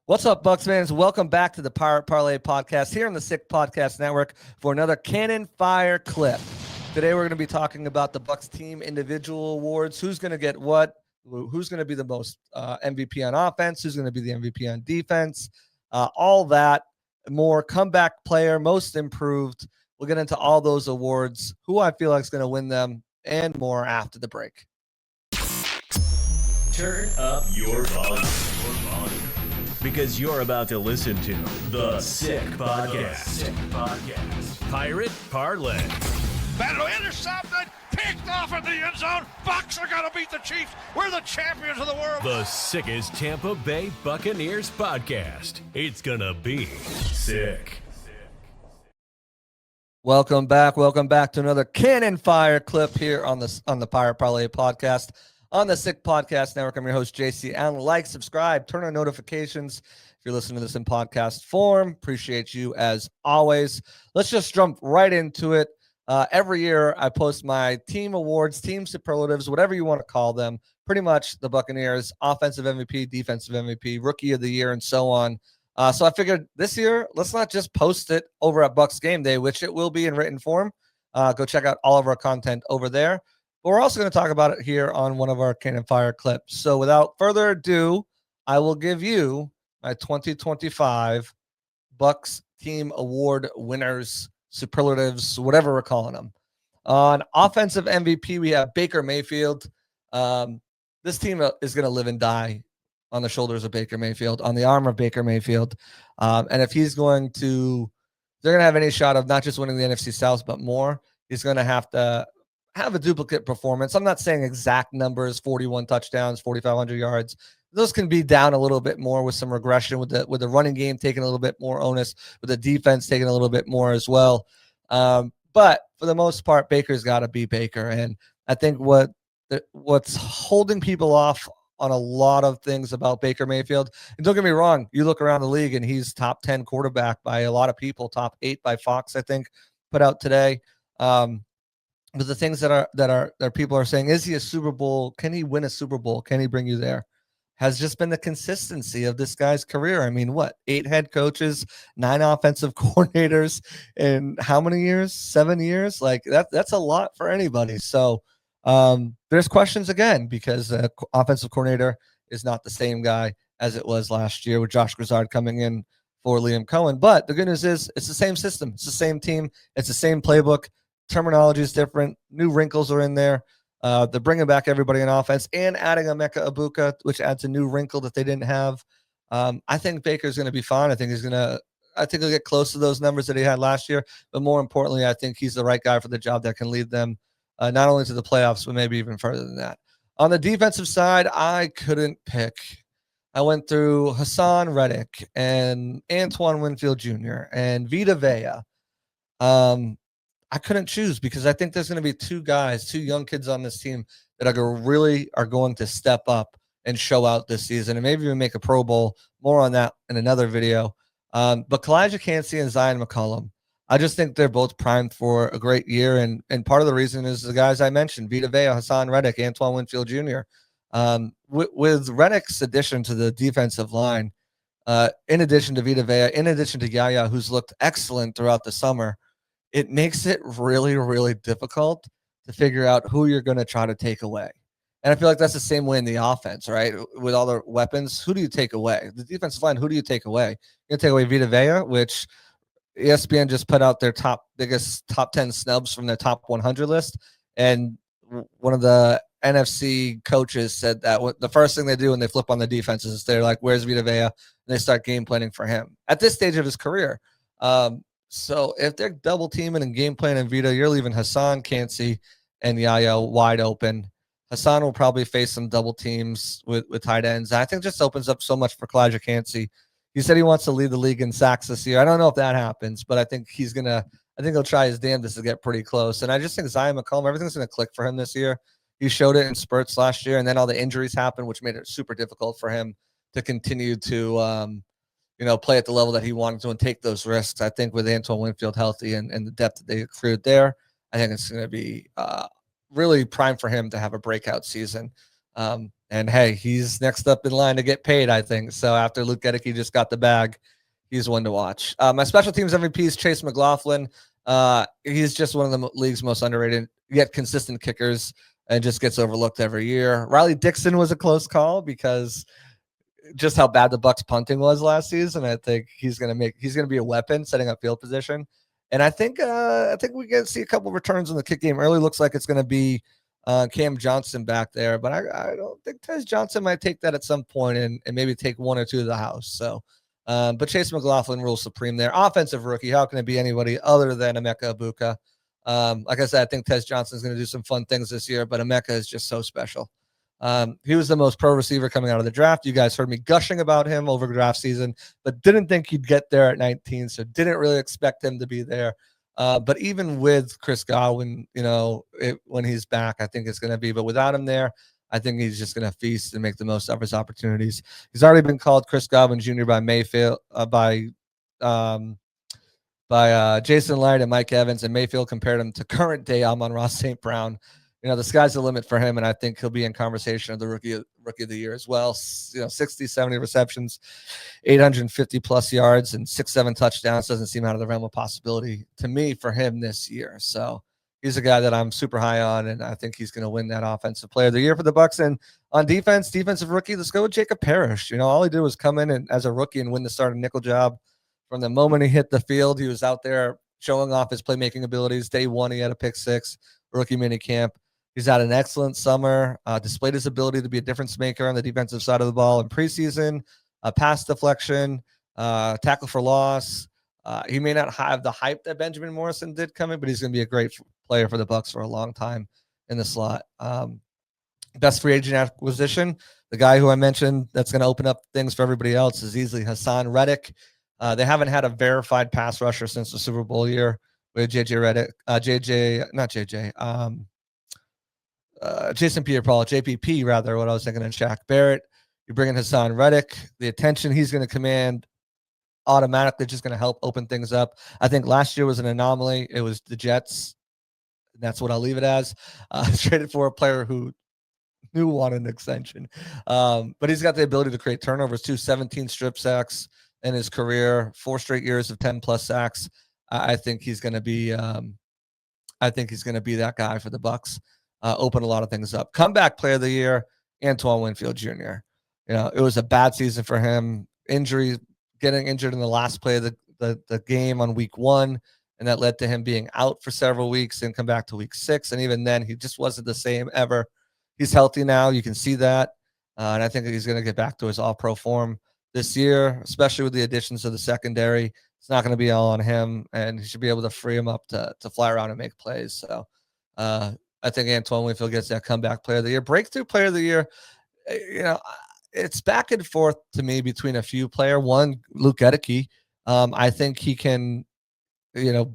What's up, Bucs fans? Welcome back to the Parlay podcast here on the Sick Podcast Network for another Cannon Fire clip. Today we're going to be talking about the Bucs team individual awards. Who's going to get what? Who's going to be the most MVP on offense? Who's going to be the MVP on defense? All that, more comeback player, most improved. We'll get into all those awards, who I feel like is going to win them, and more after the break. Turn up your volume. Because you're about to listen to the Sick Podcast. Pirate Parlay. Battle intercepted, picked off in the end zone. Bucs are going to beat the Chiefs. We're the champions of the world. The sickest Tampa Bay Buccaneers podcast. It's going to be sick. Welcome back to another Cannon Fire clip here on the Pirate Parlay podcast on the Sick Podcast Network. I'm your host, JC Allen. Like, subscribe, turn on notifications if you're listening to this in podcast form. Appreciate you as always. Let's just jump right into it. Every year I post my team awards, team superlatives, whatever you want to call them. Pretty much the Buccaneers, offensive MVP, defensive MVP, rookie of the year, and so on. So I figured this year, let's not just post it over at Bucs Game Day, which it will be in written form. Go check out all of our content over there. But we're also going to talk about it here on one of our Cannon Fire clips. So without further ado, I will give you my 2025 Bucs Team Award winners, superlatives, whatever we're calling them. On offensive MVP, we have Baker Mayfield. This team is going to live and die on the shoulders of Baker Mayfield, on the arm of Baker Mayfield. And if they're going to have any shot of not just winning the NFC South, but more, he's going to have a duplicate performance. I'm not saying exact numbers, 41 touchdowns, 4,500 yards. Those can be down a little bit more with some regression, with the running game taking a little bit more onus, with the defense taking a little bit more as well. But for the most part, Baker's got to be Baker. And I think what's holding people off on a lot of things about Baker Mayfield, and don't get me wrong, you look around the league and he's top 10 quarterback by a lot of people, top 8 by Fox, I think, put out today. But the things that people are saying, is he a Super Bowl? Can he win a Super Bowl? Can he bring you there? Has just been the consistency of this guy's career. I mean, 8 head coaches, 9 offensive coordinators in how many years? 7 years? Like that's a lot for anybody. So there's questions again, because the offensive coordinator is not the same guy as it was last year with Josh Grizzard coming in for Liam Cohen. But the good news is it's the same system. It's the same team. It's the same playbook. Terminology is different. New wrinkles are in there. They're bringing back everybody in offense and adding Emeka Egbuka, which adds a new wrinkle that they didn't have. I think Baker's going to be fine. I think he'll get close to those numbers that he had last year. But more importantly, I think he's the right guy for the job that can lead them not only to the playoffs, but maybe even further than that. On the defensive side, I couldn't pick. I went through Hassan Reddick and Antoine Winfield Jr. and Vita Vea. I couldn't choose, because I think there's going to be 2 young kids on this team that are going to step up and show out this season, and maybe even make a Pro Bowl. More on that in another video. But Kalijah Kancey and Zion McCollum, I just think they're both primed for a great year, and part of the reason is the guys I mentioned: Vita Vea, Hassan Reddick, Antoine Winfield Jr. With Reddick's addition to the defensive line, in addition to Vita Vea, in addition to Yaya, who's looked excellent throughout the summer, it makes it really, really difficult to figure out who you're going to try to take away. And I feel like that's the same way in the offense, right? With all the weapons, who do you take away? The defensive line, who do you take away? You're going to take away Vita Vea, which ESPN just put out their biggest top 10 snubs from their top 100 list. And one of the NFC coaches said that the first thing they do when they flip on the defense is they're like, where's Vita Vea? And they start game planning for him at this stage of his career. So if they're double teaming and game planning Vita, you're leaving Hassan, Kancey, and Yaya wide open. Hassan will probably face some double teams with tight ends. And I think just opens up so much for Kalijah Kancey. He said he wants to lead the league in sacks this year. I don't know if that happens, but I think he'll try his damnedest to get pretty close. And I just think Zion McCollum, everything's going to click for him this year. He showed it in spurts last year, and then all the injuries happened, which made it super difficult for him to continue to play at the level that he wanted to and take those risks. I think with Antoine Winfield healthy and the depth that they accrued there, I think it's going to be really prime for him to have a breakout season. And hey, he's next up in line to get paid, I think. So after Luke Gedeke just got the bag, he's one to watch. My special teams MVP is Chase McLaughlin. He's just one of the league's most underrated yet consistent kickers and just gets overlooked every year. Riley Dixon was a close call because just how bad the Bucs punting was last season. I think he's gonna be a weapon setting up field position. And I think we get to see a couple returns in the kick game. Early looks like it's gonna be Cam Johnson back there, but I don't think Tez Johnson might take that at some point and maybe take one or two to the house. So but Chase McLaughlin rules supreme there. Offensive rookie. How can it be anybody other than Emeka Ibuka? Like I said, I think Tez Johnson is going to do some fun things this year, but Emeka is just so special. He was the most pro receiver coming out of the draft. You guys heard me gushing about him over draft season, but didn't think he'd get there at 19, so didn't really expect him to be there. But even with Chris Godwin, when he's back, I think it's going to be. But without him there, I think he's just going to feast and make the most of his opportunities. He's already been called Chris Godwin Jr. by Mayfield, by Jason Light and Mike Evans, and Mayfield compared him to current day Amon-Ra St. Brown. The sky's the limit for him, and I think he'll be in conversation of the rookie of the year as well. 60, 70 receptions, 850 plus yards, and 6-7 touchdowns doesn't seem out of the realm of possibility to me for him this year. So he's a guy that I'm super high on, and I think he's going to win that offensive player of the year for the Bucs. And on defensive rookie, let's go with Jacob Parrish. All he did was come in and as a rookie and win the starting nickel job. From the moment he hit the field, he was out there showing off his playmaking abilities. Day one, he had a pick six, rookie mini camp. He's had an excellent summer, displayed his ability to be a difference maker on the defensive side of the ball in preseason, pass deflection, tackle for loss. He may not have the hype that Benjamin Morrison did coming, but he's going to be a great player for the Bucs for a long time in the slot. Best free agent acquisition, the guy who I mentioned that's going to open up things for everybody else is easily Hassan Reddick. They haven't had a verified pass rusher since the Super Bowl year with Jason Pierre-Paul, JPP rather, what I was thinking, and Shaq Barrett. You bring in Hassan Reddick. The attention he's going to command automatically just going to help open things up. I think last year was an anomaly. It was the Jets. That's what I'll leave it as. Traded for a player who wanted an extension. But he's got the ability to create turnovers too. 17 strip sacks in his career, 4 straight years of 10+ sacks. I think he's going to be that guy for the Bucs. Open a lot of things up. Comeback player of the year, Antoine Winfield Jr. It was a bad season for him. Getting injured in the last play of the game on week 1, and that led to him being out for several weeks and come back to week 6. And even then, he just wasn't the same ever. He's healthy now. You can see that. And I think he's going to get back to his all-pro form this year, especially with the additions to the secondary. It's not going to be all on him, and he should be able to free him up to fly around and make plays. So I think Antoine Winfield gets that comeback player of the year. Breakthrough player of the year, it's back and forth to me between a few player. One, Luke Gedeke. I think he can,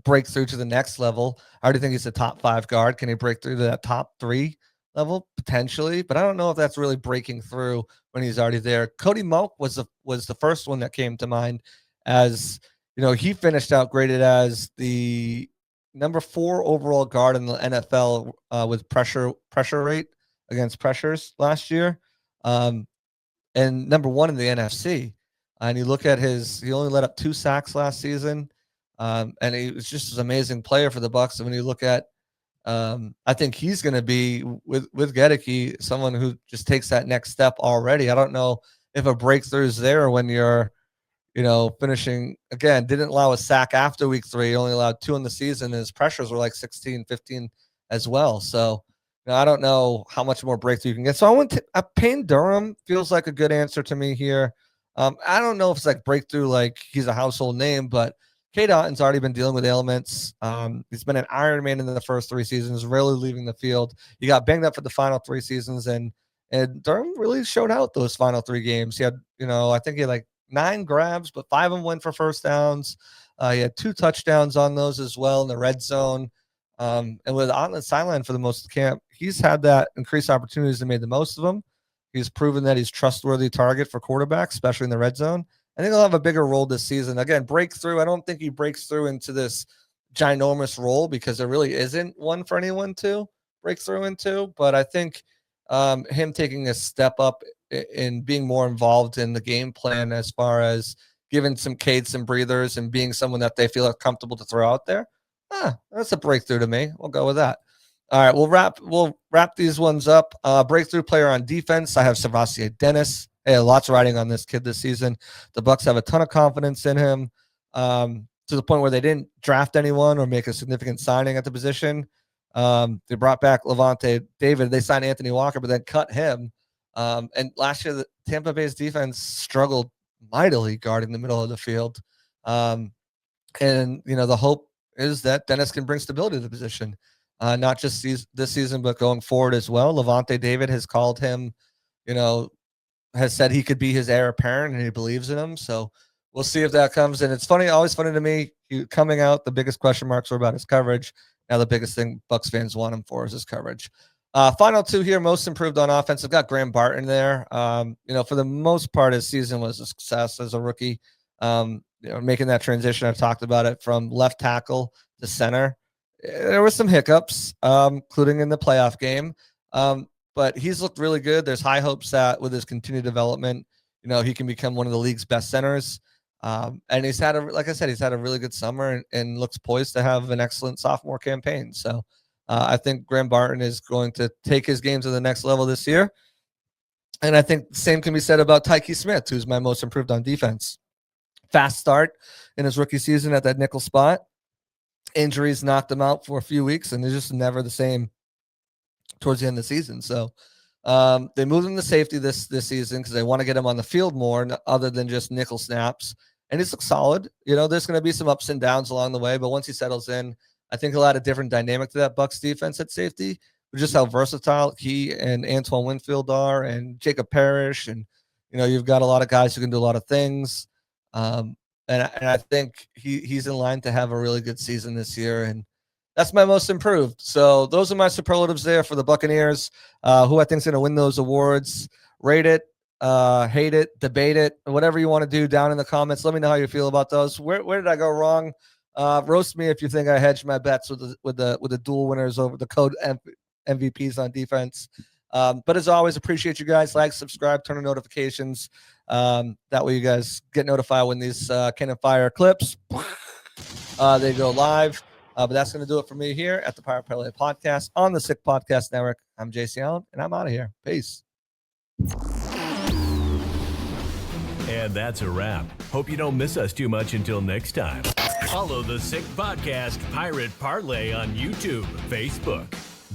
break through to the next level. I already think he's a top 5 guard. Can he break through to that top 3 level? Potentially, but I don't know if that's really breaking through when he's already there. Cody Moak was the first one that came to mind, as he finished out graded as the number 4 overall guard in the NFL with pressure rate against pressures last year, and number 1 in the NFC. And you look at he only let up 2 sacks last season, and he was just an amazing player for the Bucs. And when you look at, I think he's going to be with Gedeke, someone who just takes that next step already. I don't know if a breakthrough is there when you're, finishing again, didn't allow a sack after week 3, only allowed 2 in the season. And his pressures were like 16, 15 as well. So, I don't know how much more breakthrough you can get. So I went to Payne Durham feels like a good answer to me here. I don't know if it's like breakthrough, like he's a household name, but K. Dotton's already been dealing with ailments. He's been an Iron Man in the first 3 seasons, rarely leaving the field. He got banged up for the final 3 seasons, and Durham really showed out those final 3 games. He had, I think he had like 9 grabs, but 5 of them went for first downs. He had 2 touchdowns on those as well in the red zone. And with on the sideline for the most of the camp, he's had that increased opportunities and made the most of them. He's proven that he's trustworthy target for quarterbacks, especially in the red zone. I think he'll have a bigger role this season. Again, breakthrough. I don't think he breaks through into this ginormous role because there really isn't one for anyone to break through into. But I think him taking a step up in being more involved in the game plan as far as giving some Cade some breathers and being someone that they feel are comfortable to throw out there. That's a breakthrough to me. We'll go with that. All right, we'll wrap these ones up. Breakthrough player on defense, I have Savassi Dennis. Hey, lots riding on this kid this season. The Bucs have a ton of confidence in him, to the point where they didn't draft anyone or make a significant signing at the position. They brought back Levante David. They signed Anthony Walker, but then cut him. And last year, the Tampa Bay's defense struggled mightily guarding the middle of the field. And the hope is that Dennis can bring stability to the position. Not just this season, but going forward as well. Levante David has called him, has said he could be his heir apparent, and he believes in him. So we'll see if that comes. And it's funny, always funny to me, coming out, the biggest question marks were about his coverage. Now the biggest thing Bucs fans want him for is his coverage. Final two here, most improved on offense. I've got Graham Barton there. For the most part, his season was a success as a rookie. Making that transition, I've talked about it, from left tackle to center. There were some hiccups, including in the playoff game. But he's looked really good. There's high hopes that with his continued development, he can become one of the league's best centers. And he's had a really good summer and looks poised to have an excellent sophomore campaign. So I think Graham Barton is going to take his game to the next level this year. And I think the same can be said about Tyke Smith, who's my most improved on defense. Fast start in his rookie season at that nickel spot. Injuries knocked him out for a few weeks, and they're just never the same towards the end of the season. So they moved him to safety this season because they want to get him on the field more other than just nickel snaps. And he's looked solid. There's going to be some ups and downs along the way, but once he settles in, I think he'll add a different dynamic to that Bucs defense at safety, with just how versatile he and Antoine Winfield are, and Jacob Parrish. And, you've got a lot of guys who can do a lot of things. And I think he's in line to have a really good season this year. And that's my most improved. So those are my superlatives there for the Buccaneers, who I think is going to win those awards. Rate it, hate it, debate it, whatever you want to do down in the comments. Let me know how you feel about those. Where did I go wrong? Roast me if you think I hedged my bets with the dual winners over the code MVPs on defense. But as always, appreciate you guys. Like, subscribe, turn on notifications. That way you guys get notified when these Cannon Fire clips they go live. But that's going to do it for me here at the Parlay Podcast on the Sick Podcast Network. I'm JC Allen, and I'm out of here. Peace. And that's a wrap. Hope you don't miss us too much until next time. Follow the Sick Podcast Pirate Parlay on YouTube, Facebook,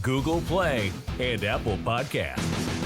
Google Play, and Apple Podcasts.